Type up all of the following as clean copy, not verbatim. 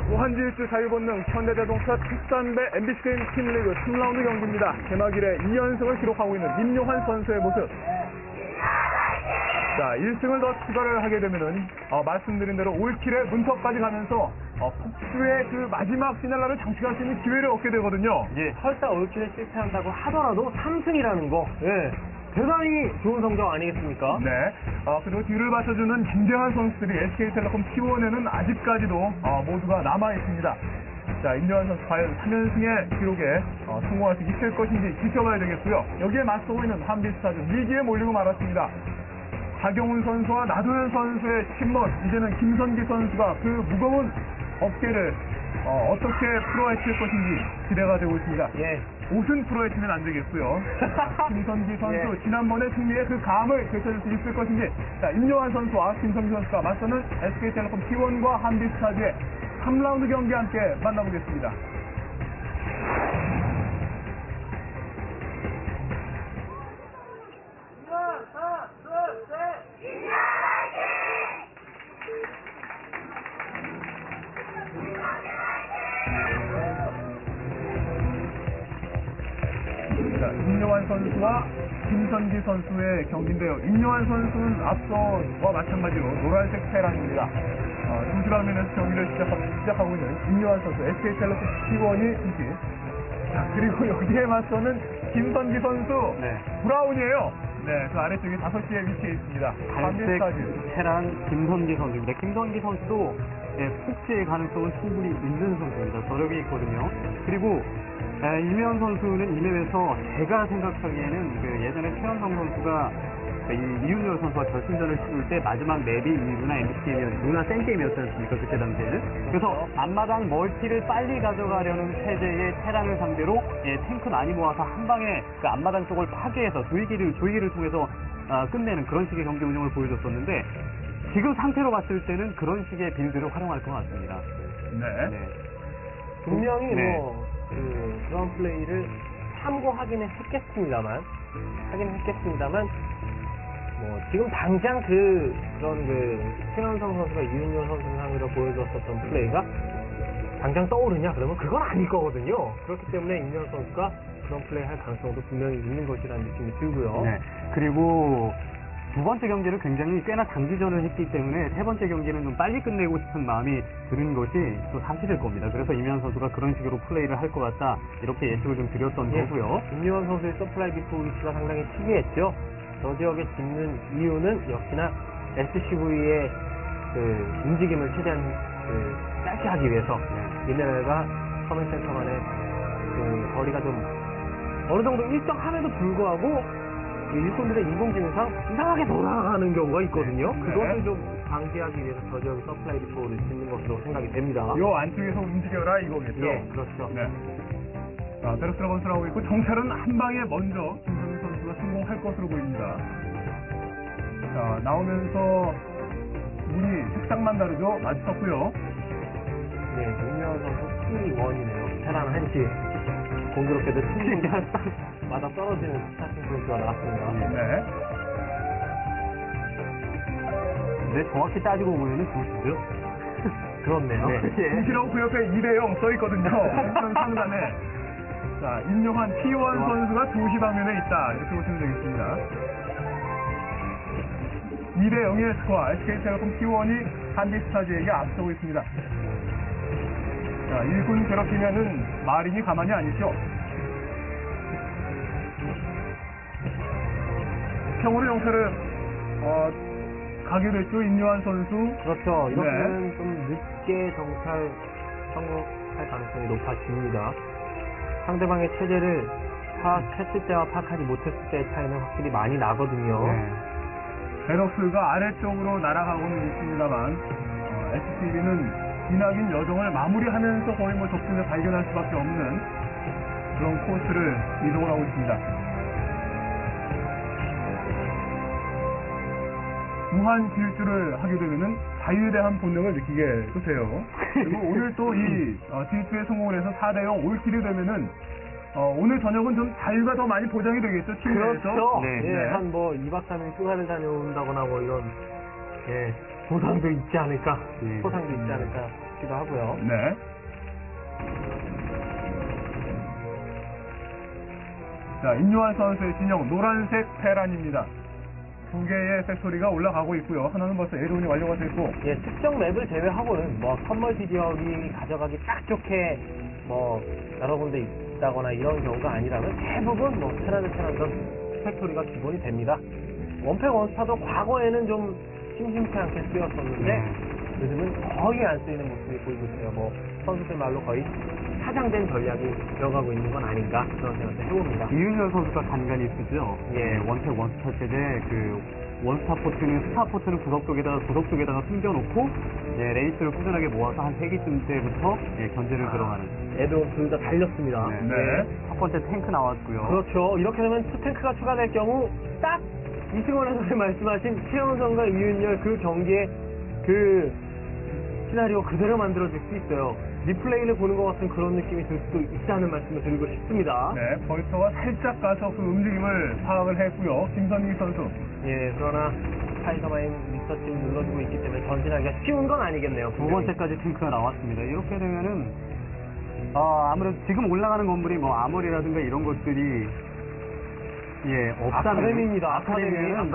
무한질주 자유본능 현대자동차 특산배 MBC 팀리그 3라운드 경기입니다. 개막일에 2연승을 기록하고 있는 임요환 선수의 모습. 자, 1승을 더 추가를 하게 되면은 말씀드린 대로 올킬의 문턱까지 가면서 폭주의 그 마지막 피날라를 장식할 수 있는 기회를 얻게 되거든요. 예, 설사 올킬에 실패한다고 하더라도 3승이라는 거, 예, 대단히 좋은 성적 아니겠습니까? 네. 그리고 뒤를 받쳐주는 굉장한 선수들이 SK텔레콤 T1에는 아직까지도 모두가 남아 있습니다. 자, 임요환 선수 과연 3연승의 기록에 성공할 수 있을 것인지 지켜봐야 되겠고요. 여기에 맞서고 있는 한빛스타즈 위기에 몰리고 말았습니다. 박영훈 선수와 나도현 선수의 침몰, 이제는 김선기 선수가 그 무거운 어깨를 어떻게 풀어헤칠 것인지 기대가 되고 있습니다. 예. 옷은 풀어헤치면 안 되겠고요. 김선기 선수, 예. 지난번의 승리의 그 감을 되찾을 수 있을 것인지. 자, 임요환 선수와 김선기 선수가 맞서는 SK텔레콤 T1과 한빛스타즈의 3라운드 경기 함께 만나보겠습니다. 자, 임요환 선수와 김선기 선수의 경기인데요. 임요환 선수는 앞서와 마찬가지로 노란색 테란입니다. 중수라면에서 경기를 시작하고 있는 임요환 선수, SK텔레콤 T1이 승기. 자, 그리고 여기에 맞서는 김선기 선수, 네. 브라운이에요. 네, 그 아래쪽에 5시에 위치해 있습니다. 갈색 테란 김선기 선수입니다. 김선기 선수도 폭주의 가능성은 충분히 있는 선수입니다. 저력이 있거든요. 그리고 임요환 선수는 이맵에서 제가 생각하기에는 그 예전에 최현성 선수가 이윤열 선수와 결승전을 치를 때 마지막 맵이 루나 루나 센게임이었지 않습니까? 그때 당시에는. 그래서 앞마당 멀티를 빨리 가져가려는 체제의 테란을 상대로 탱크 많이 모아서 한 방에 그 앞마당 쪽을 파괴해서 조이기를 통해서 끝내는 그런 식의 경기 운영을 보여줬었는데, 지금 상태로 봤을 때는 그런 식의 빌드를 활용할 것 같습니다. 네. 네. 분명히 네. 그런 플레이를 참고하기는 했겠습니다만, 지금 당장 그런 최현성 선수가 이윤열 선수를 상대로 보여줬었던 플레이가 당장 떠오르냐? 그러면 그건 아닐 거거든요. 그렇기 때문에 임요환 선수가 그런 플레이 할 가능성도 분명히 있는 것이라는 느낌이 들고요. 네. 그리고 두 번째 경기를 굉장히 꽤나 장기전을 했기 때문에 세 번째 경기는 좀 빨리 끝내고 싶은 마음이 드는 것이 또 사실일 겁니다. 그래서 임요환 선수가 그런 식으로 플레이를 할 것 같다, 이렇게 예측을 좀 드렸던 거고요. 임요환 선수의 서플라이 디포 위치가 상당히 특이했죠. 저 지역에 짓는 이유는 역시나 SCV의 움직임을 최대한 짧게 하기 위해서 미네랄과 커맨 센터 간의 거리가 좀 어느 정도 일정함에도 불구하고 일꾼들의 인공지능상 이상하게 돌아가는 경우가 있거든요. 네. 그것을 좀 방지하기 위해서 저 지역에 서플라이 디포를 짓는 것으로 생각이 됩니다. 요 안쪽에서 움직여라 이거겠죠? 예, 그렇죠. 네. 자, 베럭스가 건설하고 있고, 정찰은 한 방에 먼저 김선기 선수가 성공할 것으로 보입니다. 자, 나오면서 문이 색상만 다르죠? 마주쳤고요. 네, 임요환 선수 T1이네요. 테란 한시. 공교롭게도 팀이 맞아 떨어지는 스타팅 선수가 나왔습니다. 네. 근데 정확히 따지고 보면은 좋시죠? 그렇네요. 네. 김시라고 그 옆에 2대0 써있거든요. 왼편 상단에. 자, 임요환 T1 선수가 2시 방면에 있다, 이렇게 보시면 되겠습니다. 2대0의 스코어, SK텔레콤 T1이 한빛스타즈에게 앞서고 있습니다. 자, 일군 괴롭히면은 마린이 가만히 안 있죠. 평으로 정찰을 가게 됐죠, 임요환 선수. 그렇죠. 이렇게는 좀 늦게 정찰 성공할 가능성이 높아집니다. 상대방의 체제를 파악했을 때와 파악하지 못했을 때의 차이는 확실히 많이 나거든요. 네. 베럭스가 아래쪽으로 날아가고는 있습니다만, SCB는 이낙인 여정을 마무리하면서 거의 적진을 발견할 수밖에 없는 그런 코스를 이동을 하고 있습니다. 무한 질주를 하게 되면은 자유대한 본능을 느끼게 되세요. 그리고 오늘 또 이 질주에 성공을 해서 4대0 올킬이 되면은 오늘 저녁은 좀 자유가 더 많이 보장이 되겠죠, 팀 내에서. 그렇죠. 네. 예, 한 2박 3일 휴가를 다녀온다거나 이런 보상도 있지 않을까, 예. 포상도 있지 않을까 싶기도 하고요. 네. 자, 임요환 선수의 진영 노란색 테란입니다. 두 개의 팩토리가 올라가고 있고요. 하나는 벌써 에론이 완료가 됐고. 예, 특정 맵을 제외하고는 뭐 선멀티 지역이 가져가기 딱 좋게 뭐 여러 군데 있다거나 이런 경우가 아니라면 대부분 뭐 테란은 팩토리가 기본이 됩니다. 원팩 원스타도 과거에는 좀 심심치 않게 쓰였었는데 요즘은 거의 안 쓰이는 모습이 보이고 있어요. 뭐 선수들 말로 거의 사장된 전략이 되어가고 있는 건 아닌가 그런 생각도 해봅니다. 이윤열 선수가 간간히 쓰죠. 예. 원팩 원스타 세대 그 원스타 포트는 스타 포트는 구석 쪽에다가 숨겨놓고 레이스를 꾸준하게 모아서 한 3기쯤 때부터 견제를 들어가는. 애도 둘 다 달렸습니다. 네. 첫 번째 탱크 나왔고요. 그렇죠. 이렇게 되면 투탱크가 추가될 경우 딱 이승원 해설이 말씀하신 최영선과 이윤열 그 경기의 그 시나리오 그대로 만들어질 수 있어요. 리플레이를 보는 것 같은 그런 느낌이 들 수도 있다는 말씀을 드리고 싶습니다. 네, 벌처가 살짝 가서 그 움직임을 파악을 했고요. 김선기 선수. 예, 그러나 스파이더마인 리서치를 눌러주고 있기 때문에 전진하기가 쉬운 건 아니겠네요. 두 번째까지 탱크가 나왔습니다. 이렇게 되면은 아무래도 지금 올라가는 건물이 뭐 아머리라든가 이런 것들이 없다면 아카데미입니다. 아카데미는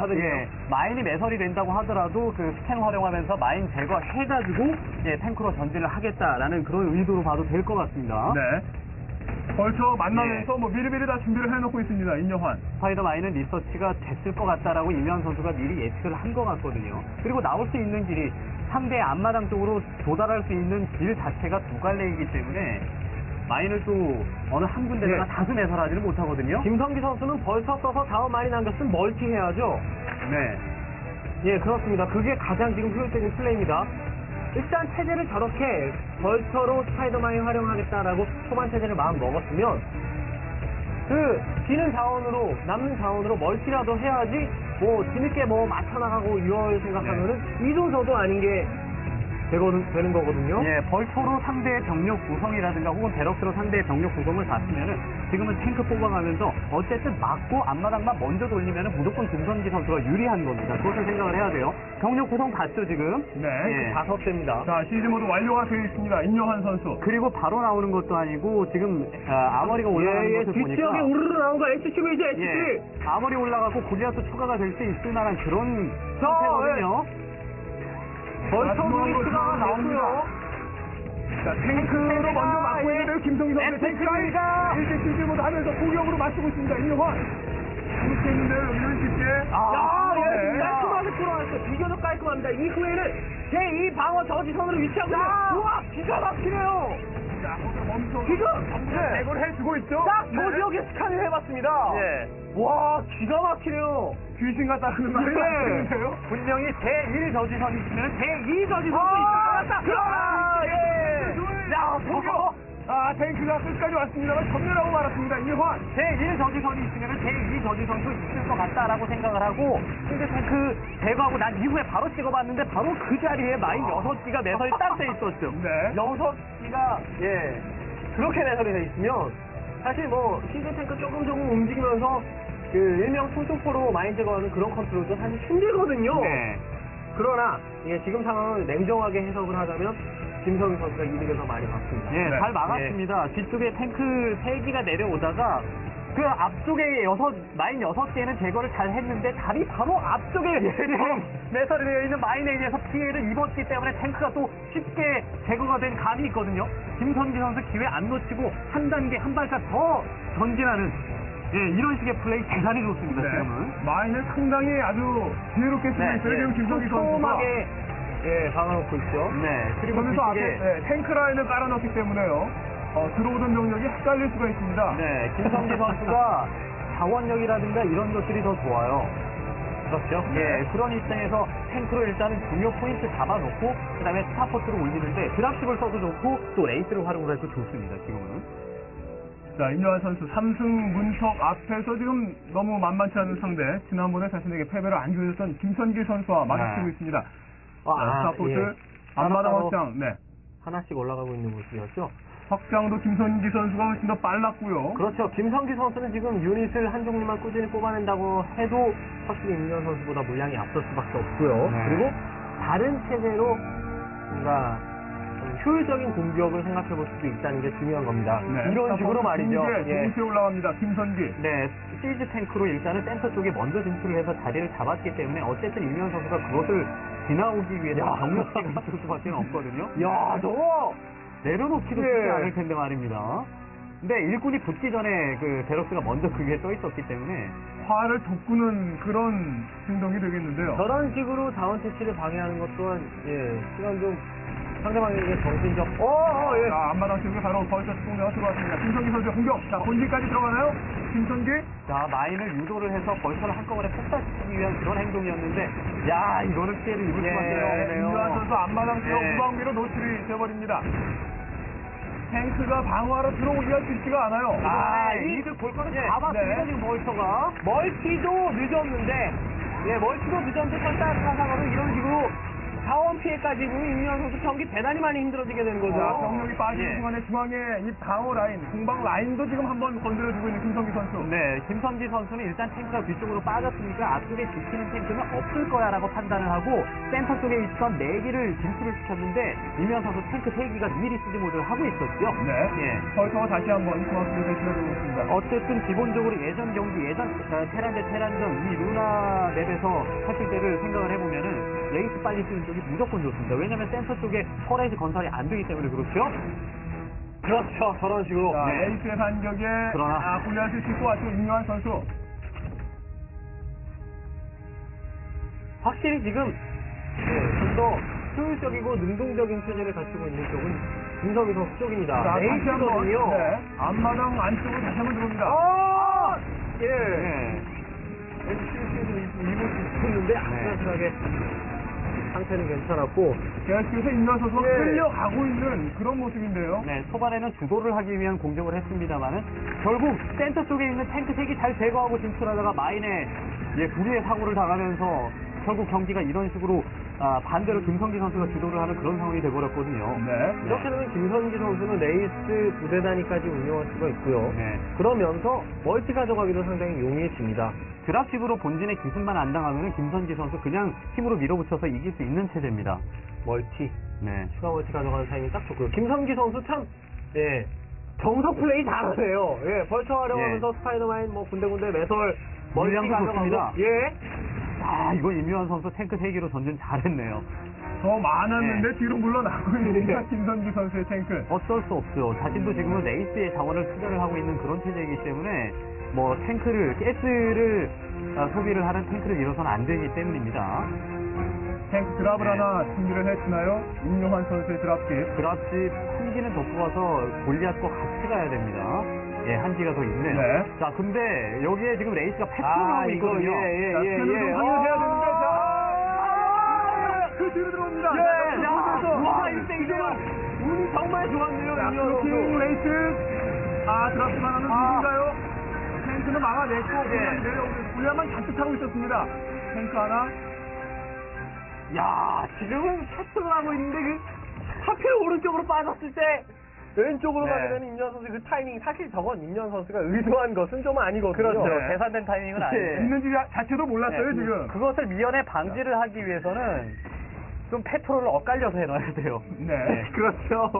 마인이 매설이 된다고 하더라도 그 스캔 활용하면서 마인 제거해가지고 탱크로 전진을 하겠다라는 그런 의도로 봐도 될 것 같습니다. 네. 벌처 만나면서 뭐 미리미리 다 준비를 해놓고 있습니다. 임요환. 스파이더 마인은 리서치가 됐을 것 같다라고 임현 선수가 미리 예측을 한 것 같거든요. 그리고 나올 수 있는 길이 상대 앞마당 쪽으로 도달할 수 있는 길 자체가 두 갈래이기 때문에 마인을 또 어느 한 군데다가 다수 매설하지는 못하거든요. 김성기 선수는 벌써 써서 다음 많이 남겼으면 멀티 해야죠. 네. 예, 그렇습니다. 그게 가장 지금 효율적인 플레이입니다. 일단 체제를 저렇게 벌처로 스파이더만이 활용하겠다라고 초반 체제를 마음 먹었으면 그 비는 자원으로 남는 자원으로 멀티라도 해야지 뭐 뒤늦게 뭐 맞춰나가고 이럴 생각하면은 이도저도 아닌 게 되는 거거든요. 벌초로 상대의 병력 구성이라든가 혹은 베럭스로 상대의 병력 구성을 봤으면은 지금은 탱크 뽑아가면서 어쨌든 막고 앞마당만 먼저 돌리면은 무조건 김선기 선수가 유리한 겁니다. 그것을 생각을 해야 돼요. 병력 구성 봤죠 지금? 네. 5대입니다. 자, 시즌 모드 완료가 되어 있습니다. 임요환 선수. 그리고 바로 나오는 것도 아니고 지금 아머리가 올라가는 것을 보니까 뒷지역에 우르르 나온 거 HCV죠, HCV. 아머리 올라가고 골리앗도 추가가 될 수 있을 만한 그런 상태거든요. 벌써 루이스가 나오고요. 자, 탱크로 먼저 막고 있는데요. 김성희 선수 탱크가 일대 시즌 모드 하면서 공격으로 맞추고 있습니다. 임요환. 이렇게 했는데요. 여기는 쉽게. 깔끔하게 돌아왔어요. 비교적 깔끔합니다. 이후에는 제2 방어 저지선으로 위치하고 우와, 기가 막히네요. 자, 멈춰. 지금 대걸 해주고 있죠. 딱 저 지역에 스칸을 해봤습니다. 와, 기가 막히네요. 귀신 같다는 말이 나오는데요. 분명히 제1 저지선이 있으면 제2 저지선도 야, 저기요. 탱크가 끝까지 왔습니다만 전멸하고 말았습니다. 임요환. 제1 저지선이 있으면 제2 저지선도 있을 것 같다라고 생각을 하고 근데 탱크 제거하고 난 이후에 바로 찍어봤는데 바로 그 자리에 마인 6기가 매설이 딱 돼 있었죠. 네. 6기가 그렇게 매설이 돼 있으면 사실 뭐 시즌 탱크 조금 움직이면서 그 일명 충충포로 마인 제거하는 그런 컨트롤도 사실 힘들거든요. 그러나 지금 상황을 냉정하게 해석을 하자면 김성희 선수가 이득을 더 많이 봤습니다. 잘 막았습니다. 뒤쪽에 탱크 3기가 내려오다가 그 앞쪽에 마인 6개는 제거를 잘 했는데 답이 바로 앞쪽에 매설이 되어 있는 마인에 의해서 피해를 입었기 때문에 탱크가 또 쉽게 제거가 된 감이 있거든요. 김선기 선수 기회 안 놓치고 한 단계 한 발짝 더 전진하는 이런 식의 플레이 대단히 좋습니다. 지금은. 마인을 상당히 아주 지혜롭게 쓰고 있어요. 지금 김성기 선수가. 촘촘하게 박아놓고 있죠. 그리고 그러면서 앞에 탱크 라인을 깔아놓기 때문에요. 들어오던 병력이 헷갈릴 수가 있습니다. 김성기 선수가 자원력이라든가 이런 것들이 더 좋아요. 그렇죠. 그런 입장에서 탱크로 일단은 중요 포인트 잡아놓고 그다음에 스타포트를 올리는데 드랍십을 써도 좋고 또 레이스를 활용을 해도 좋습니다. 지금은. 자, 임요환 선수 3승 문턱 앞에서 지금 너무 만만치 않은 상대, 지난번에 자신에게 패배를 안겨줬던 김선기 선수와 마주치고 있습니다. 스타포트 앞마당 확장. 하나씩 올라가고 있는 모습이었죠. 확장도 김선기 선수가 훨씬 더 빨랐고요. 그렇죠. 김성기 선수는 지금 유닛을 한 종류만 꾸준히 뽑아낸다고 해도 확실히 임현 선수보다 물량이 앞설 수밖에 없고요. 그리고 다른 체제로 뭔가 효율적인 공격을 생각해 볼 수도 있다는 게 중요한 겁니다. 이런 식으로 말이죠. 예. 동시에 올라갑니다. 김선기. 네, 시즈 탱크로 일단은 센터 쪽에 먼저 진출을 해서 자리를 잡았기 때문에 어쨌든 이면 선수가 그것을 지나오기 위해서 병력지가 있을 수밖에 없거든요. 야, 저거 내려놓기도 예. 쉽지 않을 텐데 말입니다. 근데 일꾼이 붙기 전에 그 제럭스가 먼저 그 위에 떠 있었기 때문에 화를 돋구는 그런 행동이 되겠는데요. 저런 식으로 자원 채취를 방해하는 것 또한 시간 좀 상대방에게 정신적 예. 자, 앞마당 쪽에 바로 벌써 공격가 들어왔습니다. 김선기 선수의 공격. 자, 본진까지 들어가나요? 김선기. 자 마인을 유도를 해서 벌처를 한꺼번에 폭발시키기 위한 그런 행동이었는데 야 이거는 피해를 입을 수밖에 없네요. 임요한 선수 앞마당 지역 예. 무방비로 노출이 돼버립니다. 탱크가 방어하러 들어오기가 쉽지가 않아요. 이득 볼 거는 예. 다 봤습니다 네. 지금 벌처가. 멀티도 늦었는데 멀티도 늦었는데 일단 사상으로 이런 식으로 자원 피해까지 보면 임현 선수 경기 대단히 많이 힘들어지게 되는 거죠. 자, 병력이 빠지는 예. 순간에 중앙에 이 방어 라인, 공방 라인도 지금 한번 건드려주고 있는 김성기 선수. 네, 김선기 선수는 일단 탱크가 뒤쪽으로 빠졌으니까 앞쪽에 지키는 탱크는 없을 거야라고 판단을 하고 센터 쪽에 위치한 4기를 진출을 시켰는데 이면 선수 탱크 3기가 미리 시즈 모드를 하고 있었죠. 네. 예. 벌써 다시 한번 중앙수를 대신해주고 있습니다. 어쨌든 기본적으로 예전 경기, 테란 대 테란전 이 루나 맵에서 했을 때를 생각을 해보면은 레이스 빨리 쓰는 쪽이 무조건 좋습니다. 왜냐면 센터 쪽에 퍼레이즈 건설이 안 되기 때문에 그렇죠. 그렇죠. 저런 식으로. 자, 네. 에이스의 반격에 그러나- 골리앗을 싣고 왔죠. 임요한 선수. 확실히 지금 좀 더 효율적이고 능동적인 체제를 갖추고 있는 쪽은 김성희 선수 쪽입니다. 자, 다시 한번 에이스거든요. 네, 앞마당 안쪽으로 다시 한번 들어옵니다. 예. 네. 입을 수 있었는데 아슬아슬하게 상태는 괜찮았고 계속해서 임요한 선수가 예. 끌려가고 있는 그런 모습인데요. 네, 초반에는 주도를 하기 위한 공격을 했습니다만은 결국 센터 쪽에 있는 탱크 3기 잘 제거하고 진출하다가 마인에 불의의 사고를 당하면서 결국 경기가 이런 식으로 반대로 김성기 선수가 주도를 하는 그런 상황이 돼버렸거든요. 네. 이렇게 되면 김선기 선수는 레이스 부대 단위까지 운영할 수가 있고요. 네. 그러면서 멀티 가져가기도 상당히 용이해집니다. 드랍식으로 본진의 기습만 안 당하면 김선기 선수 그냥 힘으로 밀어붙여서 이길 수 있는 체제입니다. 멀티, 네. 추가 멀티 가져가는 타이밍이 딱 좋고요. 김성기 선수 참, 정석 플레이 잘하네요. 벌처 활용하면서 스파이더맨, 군데군데 매설, 멀티 물량도 가져가고. 좋습니다. 예. 이거 임요한 선수 탱크 3기로 전진 잘했네요. 더 많았는데 네. 뒤로 물러나고 있는 김선기 선수의 탱크. 어쩔 수 없죠. 자신도 지금은 레이스의 자원을 투자를 하고 있는 그런 체제이기 때문에 뭐 탱크를 가스를 소비를 하는 탱크를 잃어서는 안 되기 때문입니다. 탱크 드랍을 네. 하나 준비를 해주나요? 임요한 선수의 드랍집. 드랍집 한 기는 더 뽑아서 골리앗과 같이 가야 됩니다. 한기가 더 있네요. 네. 자, 근데 여기에 지금 레이스가 패트롤하고 있거든요. 자, 스캔으로 방해해야 되는데, 그 뒤로 들어옵니다. 와, 1대1이야. 운이 정말 좋았네요, 자, 임현 크로킹 선수. 레이스. 드랍만 하는 누군가요? 탱크는 막아냈고, 그냥 내려오고, 불량만 잔뜩 타고 있었습니다. 탱크 하나. 야, 지금은 패스를 하고 있는데 하필 오른쪽으로 빠졌을 때 왼쪽으로 네. 가게 되는 임현 선수 그 타이밍 사실 저건 임현 선수가 의도한 것은 좀 아니거든요. 그렇죠. 네. 계산된 타이밍은 아닌데. 있는지 자체도 몰랐어요, 지금. 그것을 미연에 방지를 하기 위해서는 좀 페트롤을 엇갈려서 해놔야 돼요. 네. 그렇죠.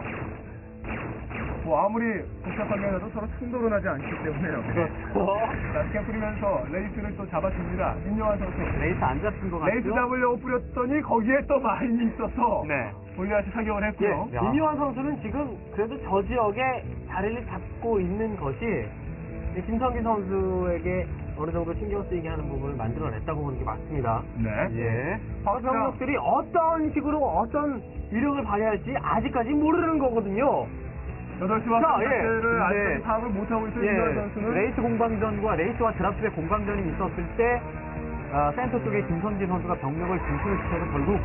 뭐 아무리 복잡하게 해도 서로 충돌은 하지 않기 때문에요. 자, 스캔 뿌리면서 레이스를 또 잡아줍니다. 임요한 선수. 레이스 안 잡힌 것 같죠? 레이스 잡으려고 뿌렸더니 거기에 또 마인이 있어서 네. 골리앗이 사격을 했고요. 야. 임요한 선수는 지금 그래도 저 지역에 자리를 잡고 있는 것이 김성기 선수에게 어느 정도 신경 쓰이게 하는 부분을 만들어냈다고 보는 게 맞습니다. 네. 예. 병력들이 어떤 식으로 어떤 위력을 발휘할지 아직까지 모르는 거거든요. 8시와 자, 3시를 네. 아직까지 파악을 못하고 있어요. 임요한 선수는. 레이스 공방전과 레이스와 드랍십의 공방전이 있었을 때 센터 쪽에 김선진 선수가 병력을 진출을 시켜서 결국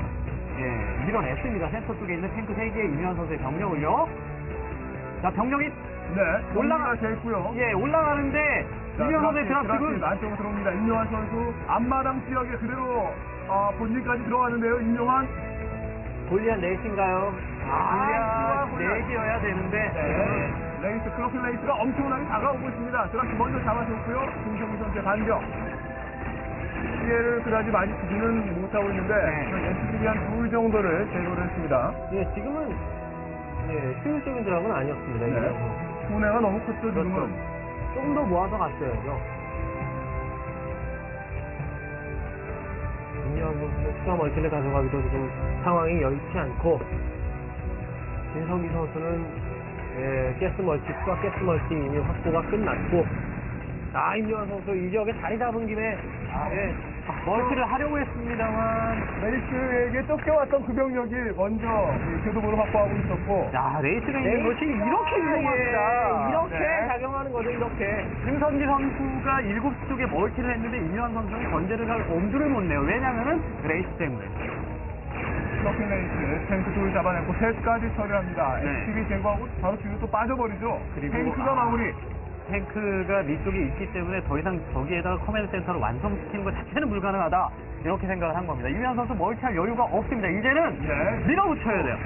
밀어냈습니다. 센터 쪽에 있는 탱크 3개의 임현 선수의 병력을요. 자, 병력이 네. 올라가 있고요. 올라가는데 임현 선수의 드랍십은 안쪽으로 들어옵니다. 임요한 선수 앞마당 지역에 그대로 본진까지 들어가는데요. 임요한. 골리앗 넷인가요? 골리앗 골리앗. 4개여야 되는데 네. 레이스, 클로킹 레이스가 엄청나게 다가오고 있습니다. 드랍십 먼저 잡아줬고요. 김성기 선수의 반격. 피해를 그다지 많이 주지는 못하고 있는데 네. SCB 한 둘 정도를 제거를 했습니다. 지금은 예, 효율적인 드랍은 아니었습니다. 네. 이명선 선수. 손해가 너무 컸죠, 그렇죠. 지금은. 조금 더 모아서 갔어야죠. 임요한 선수는 추가 멀티를 가져가기도 지금 상황이 여의치 않고, 진성기 선수는 가스 멀티, 추가 가스 멀티 이미 확보가 끝났고, 임요한 선수 이 지역에 자리 잡은 김에 멀티를 하려고 했습니다만, 레이스에게 쫓겨왔던 그 병력이 먼저 교도보를 확보하고 있었고, 야, 레이스가 있는 것이 이렇게 유용합니다. 이렇게 네. 작용하는 거죠, 이렇게. 김선기 선수가 7시 쪽에 멀티를 했는데 임요한 선수는 견제를 할 엄두를 못 내요. 왜냐면은 레이스 때문에. 서킨 레이스, 탱크 둘 잡아내고 셋까지 처리합니다. 네. SCB 제거하고 바로 뒤로 또 빠져버리죠. 그리고 탱크가 마무리. 탱크가 위쪽에 있기 때문에 더 이상 저기에다가 커맨드 센터를 완성시키는 것 자체는 불가능하다. 이렇게 생각을 한 겁니다. 임요한 선수 멀티할 여유가 없습니다. 이제는 네. 밀어붙여야 돼요.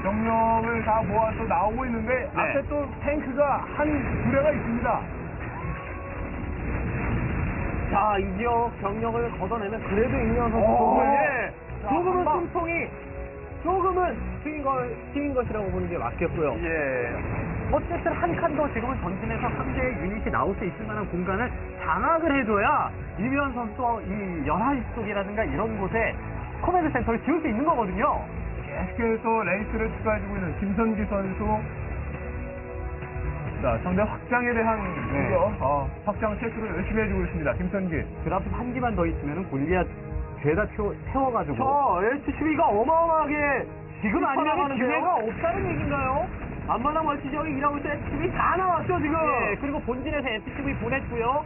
병력을 다 모아서 나오고 있는데 네. 앞에 또 탱크가 한 두대가 있습니다. 자, 이 지역 병력을 걷어내면 그래도 임요한 선수 오, 조금은 한 방. 숨통이 조금은 튀긴 것이라고 보는 게 맞겠고요. 예. 어쨌든 한 칸 더 지금은 전진해서 상대의 유닛이 나올 수 있을 만한 공간을 장악을 해줘야 임요한 선수 이 11시 쪽이라든가 이런 곳에 커맨드 센터를 지을 수 있는 거거든요. 계속해서 레이스를 추가해주고 있는 김선기 선수. 자, 상대 확장에 대한 네. 확장 체크를 열심히 해주고 있습니다. 김선기. 드랍 한 기만 더 있으면은 골리앗 죄다 태워가지고. 저 SCV가 어마어마하게 지금 아니면 나가는데요? 기회가 없다는 얘기인가요? 안마당 멀티 지역이 일하고 있을 때 SCV 다 나왔죠, 지금. 예, 그리고 본진에서 SCV 보냈고요.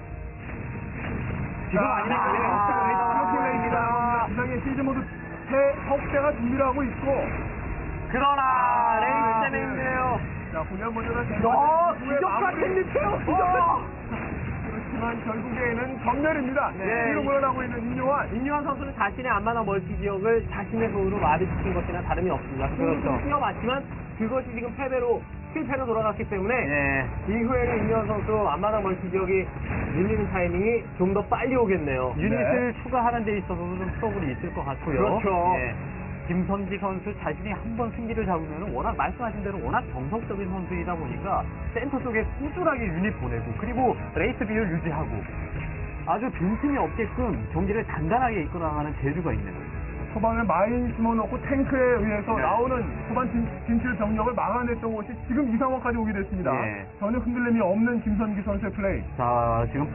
지금 자, 아니면 기회가 이렇게 없다는 레이스가 부상의 시즈 모드 새 석대가 준비를 하고 있고. 그러나 레이스 때문에 네. 힘내요. 자, 훈련 먼저는 기적 같은 리페어, 그렇지만 결국에는 전멸입니다. 네. 뒤로 물러나고 있는 임요환. 임요한 선수는 자신의 안마당 멀티 지역을 자신의 손으로 마비시킨 것이나 다름이 없습니다. 그렇죠. 뛰어봤지만 그것이 지금 실패로 돌아갔기 때문에 예. 이후에는 임요한 선수 안마당 멀티 지역이 밀리는 타이밍이 좀 더 빨리 오겠네요. 유닛을 추가하는 데 있어서도 좀 트러블이 있을 것 같고요. 그렇죠. 예. 김선기 선수 자신이 한번 승기를 잡으면 워낙 말씀하신 대로 워낙 정석적인 선수이다 보니까 센터 쪽에 꾸준하게 유닛 보내고 그리고 레이스 비율 유지하고 아주 빈틈이 없게끔 경기를 단단하게 이끌어나가는 재주가 있는. 초반에 마인 심어놓고 탱크에 의해서 네. 나오는 초반 진출 병력을 막아냈던 것이 지금 이 상황까지 오게 됐습니다. 네. 전혀 흔들림이 없는 김선기 선수의 플레이. 자, 지금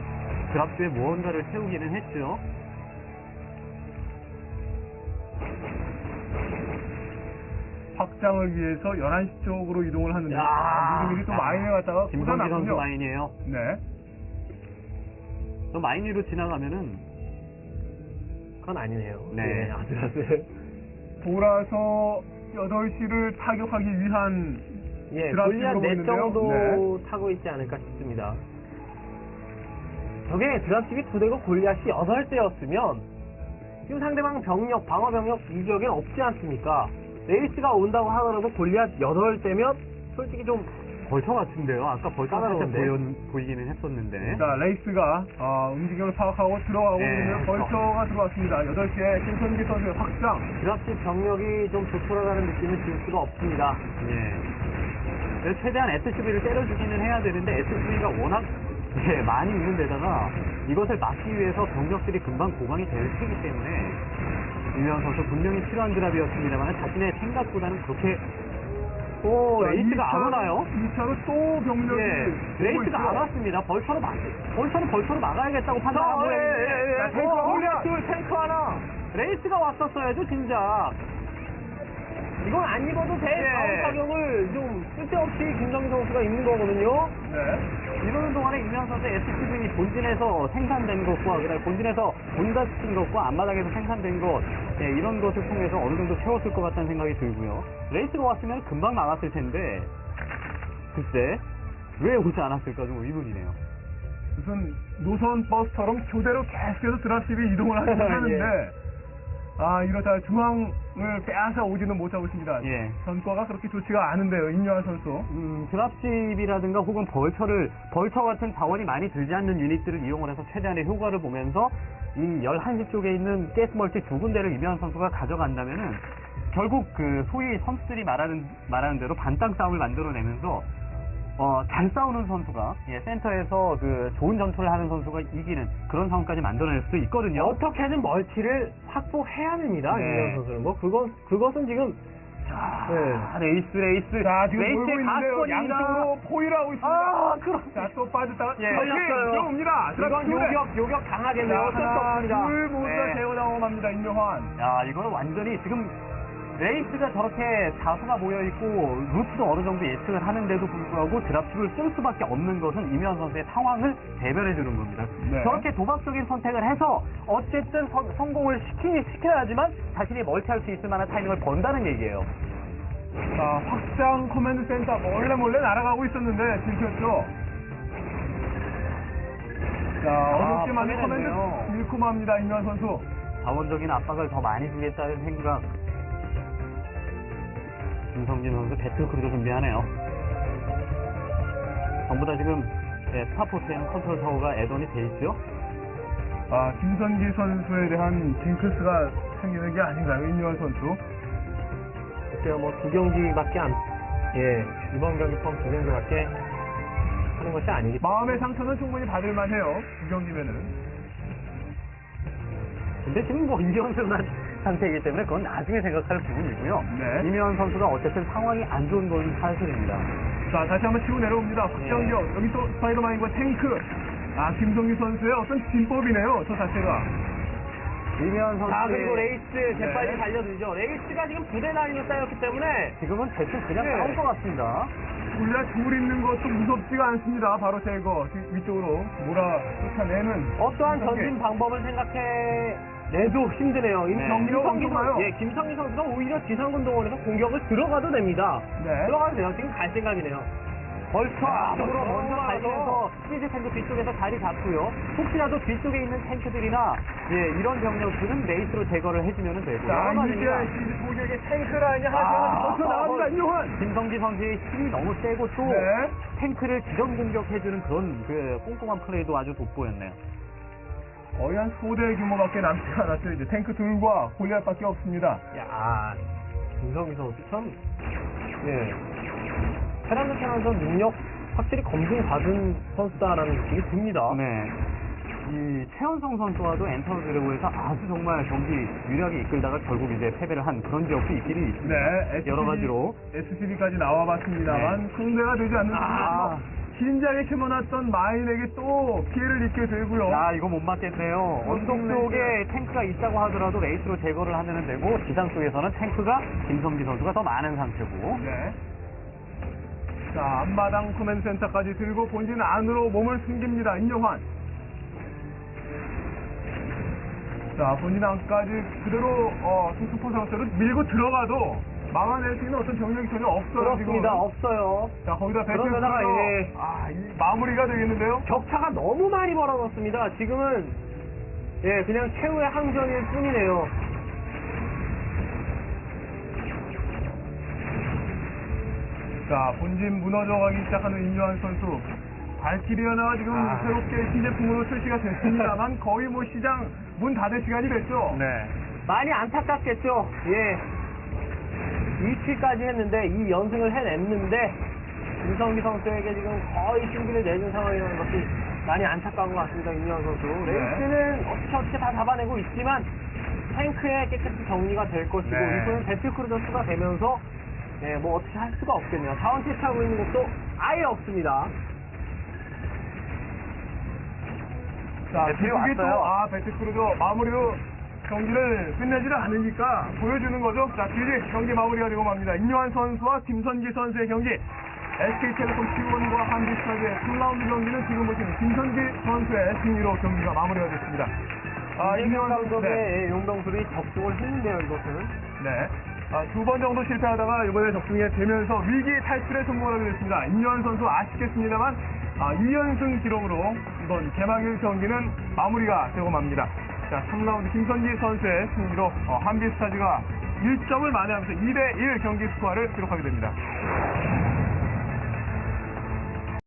드랍주에 무언가를 세우기는 했죠. 확장을 위해서 11시 쪽으로 이동을 하는데 야. 미리미리 또 마인에 갔다가 김선기 선수 꽂아놨군요. 마인이에요. 네. 저 마인 위로 지나가면은 그건 아니네요. 네. 아슬아슬. 돌아서 8시를 타격하기 위한 예, 드랍 골리앗 집으로 4 보이는데요. 정도 타고 있지 않을까 싶습니다. 저게 드랍집이 2대고 골리앗이 8대였으면 지금 상대방 병력, 방어 병력 이 지역엔 없지 않습니까? 레이스가 온다고 하더라도 골리앗 8대면 솔직히 좀 벌처 같은데요. 아까 벌처 같아 까다로운데? 보이기는 했었는데. 자, 레이스가 움직임을 파악하고 들어가고 네. 있는데 벌처가 들어왔습니다. 8시에 김선기 선수의 확장. 드랍집 병력이 좀 부풀어가는 느낌을 줄 수가 없습니다. 예. 그래서 최대한 SCV를 때려주기는 해야 되는데 SCV가 워낙 많이 있는 데다가 이것을 막기 위해서 병력들이 금방 보강이 될 테기 때문에 임요한 선수 분명히 필요한 드랍이었습니다만 자신의 생각보다는 그렇게 레이스가 안 오나요? 2차로 또 병력이 예, 오고 레이스가 있죠. 안 왔습니다. 벌처는 벌처로 막아야겠다고 판단하고 자, 탱크 골리앗 둘, 탱크 하나. 레이스가 왔었어야죠, 진작. 이건 안 입어도 돼. 예. 다음 타격을 좀 쓸데없이 김정희 선수가 입는 거거든요. 네. 이러는 동안에 임요한 선수의 SCV 본진에서 생산된 것과 그다음에 본진에서 본다시킨 것과 앞마당에서 생산된 것 이런 것을 통해서 어느 정도 채웠을 것 같다는 생각이 들고요. 레이스가 왔으면 금방 막았을 텐데 글쎄 왜 오지 않았을까 좀 의문이네요. 무슨 노선 버스처럼 교대로 계속해서 드랍십이 이동을 하는데 이러다 중앙을 빼앗아 오지는 못하고 있습니다. 예. 전과가 그렇게 좋지가 않은데요, 임요한 선수. 드랍십이라든가 혹은 벌처 같은 자원이 많이 들지 않는 유닛들을 이용을 해서 최대한의 효과를 보면서 이 11시 쪽에 있는 가스멀티 2군데를 임요한 선수가 가져간다면은 결국 그 소위 선수들이 말하는 대로 반땅 싸움을 만들어내면서 잘 싸우는 선수가 센터에서 그 좋은 전투를 하는 선수가 이기는 그런 상황까지 만들어낼 수 있거든요. 어떻게든 멀티를 확보해야 됩니다. 네. 임현 선수는 뭐 그것은 지금 레이스. 자, 지금 레이스의 돌고 있는데요. 가스권입니다. 양쪽으로 포위를 하고 있습니다. 아, 그럼 자, 또 빠졌다가 예. 걸렸어요. 들어옵니다. 이건 요격 당하겠네요. 어쩔 수 없습니다. 둘 모두 다 네. 제어당하고 맙니다. 임요환. 야, 이거는 완전히 지금 레이스가 저렇게 다수가 모여있고 루트도 어느 정도 예측을 하는데도 불구하고 드랍십을 쓸 수밖에 없는 것은 이면 선수의 상황을 대변해주는 겁니다. 네. 저렇게 도박적인 선택을 해서 어쨌든 성공을 시켜야지만 자신이 멀티할 수 있을 만한 타이밍을 번다는 얘기예요. 자, 확장 커맨드 센터 몰래 날아가고 있었는데 들켰죠. 자, 어렵게 만든 파괴됐네요. 커맨드 잃고 맙니다. 임요환 선수. 자원적인 압박을 더 많이 주겠다는 생각. 김성진 선수 배틀크루도 준비하네요. 전부 다 지금 스타포트에는 컨트롤 타워가 애던이 돼 있죠. 아, 김선기 선수에 대한 징크스가 생기는 게 아닌가요? 임요환 선수. 글쎄요, 뭐 2경기밖에 이번 경기 포함 2경기밖에 하는 것이 아니기 때문에. 마음의 상처는 충분히 받을만 해요. 두 경기면은. 근데 지금 뭐 임지원 선수 상태이기 때문에 그건 나중에 생각할 부분이고요. 네. 이면 선수가 어쨌든 상황이 안 좋은 건 사실입니다. 자, 다시 한번 치고 내려옵니다. 확장력. 여기 또 스파이더맨과 탱크. 아, 김성기 선수의 어떤 진법이네요. 저 자체가. 이면 선수. 자, 그리고 레이스 재빨리 네. 달려들죠. 레이스가 지금 부대 단위로 쌓였기 때문에 지금은 대충 그냥 네. 싸울 것 같습니다. 우리가 둘 있는 것도 무섭지가 않습니다. 바로 제거. 위쪽으로 쫓아내는. 어떠한 김성기. 전진 방법을 생각해 내도 힘드네요. 네. 김성기 엄청나요. 선수, 김성기 선수가 오히려 지상군동원에서 공격을 들어가도 됩니다. 네. 들어가도 돼요. 지금 갈 생각이네요. 벌써 앞으로 먼저 달리면서 시즈 탱크 뒤쪽에서 자리 잡고요. 혹시라도 뒤쪽에 있는 탱크들이나 이런 병력들은 레이스로 제거를 해주면 되고. 자, 여러 이제 가지입니다. 시즈 포격의 탱크 라인이 하나씩 버텨 나갑니다. 임요환. 김성기 선수의 힘이 너무 세고 또 네. 탱크를 지점 공격해주는 그런 그 꼼꼼한 플레이도 아주 돋보였네요. 거의 한 소대 규모밖에 남지 않았어요. 이제 탱크 둘과 골리앗밖에 없습니다. 야, 김성기 선수 참, 테란전 능력 확실히 검증받은 선수다라는 느낌이 듭니다. 네. 이 최원성 선수와도 엔터 드래곤에서 아주 정말 경기 유리하게 이끌다가 결국 이제 패배를 한 그런 지역도 있기는 있습니다. 네, 여러 가지로. SCB까지 나와봤습니다만 상대가 되지 않는 아. 긴장에 캐머놨던 마인에게 또 피해를 입게 되고요. 야, 이거 못 맞겠네요. 언덕 쪽에 탱크가 있다고 하더라도 레이스로 제거를 하면 되고, 지상 쪽에서는 탱크가 김성기 선수가 더 많은 상태고. 네. 자, 앞마당 코맨 센터까지 들고 본진 안으로 몸을 숨깁니다. 임요환. 자, 본진 안까지 그대로 승수포 상태로 밀고 들어가도 막아낼 수 있는 어떤 병력이 전혀 없어요. 그렇습니다. 지금. 없어요. 자, 거기다 그러다가 배틀 이 마무리가 되겠는데요. 격차가 너무 많이 벌어졌습니다. 지금은 그냥 최후의 항전일 뿐이네요. 자, 본진 무너져가기 시작하는 임요환 선수. 발키리아나가 지금 새롭게 신제품으로 출시가 됐습니다만 거의 뭐 시장 문 닫을 시간이 됐죠. 네. 많이 안타깝겠죠. 2치까지 했는데 이 연승을 해냈는데 김성기 선수에게 지금 거의 승기를 내준 상황이라는 것이 많이 안타까운 것 같습니다. 임요환 선수. 레이스는 어떻게 다 잡아내고 있지만 탱크에 깨끗이 정리가 될 것이고 네. 이번엔 배틀크루저 수가 되면서 뭐 어떻게 할 수가 없겠네요. 자원 채취하고 있는 것도 아예 없습니다. 자, 배틀이 그게 또, 왔어요. 배틀크루저 마무리로 경기를 끝내지를 않으니까 보여주는 거죠. 자, 뒤에 경기 마무리가 되고 맙니다. 임요환 선수와 김선기 선수의 경기. SK텔레콤 T1과 한빛스타즈의 3라운드 경기는 지금 보시는 김선기 선수의 승리로 경기가 마무리가 됐습니다. 임요환 감독의 네. 용병술이 적중을 했는데요, 이것은. 네. 두 번 정도 실패하다가 이번에 적중이 되면서 위기 탈출에 성공하게 됐습니다. 임요환 선수 아쉽겠습니다만 2연승 기록으로 이번 개막일 경기는 마무리가 되고 맙니다. 자, 3라운드 김선기 선수의 승리로 한빛스타즈가 1점을 만회하면서 2대1 경기 스코어를 기록하게 됩니다.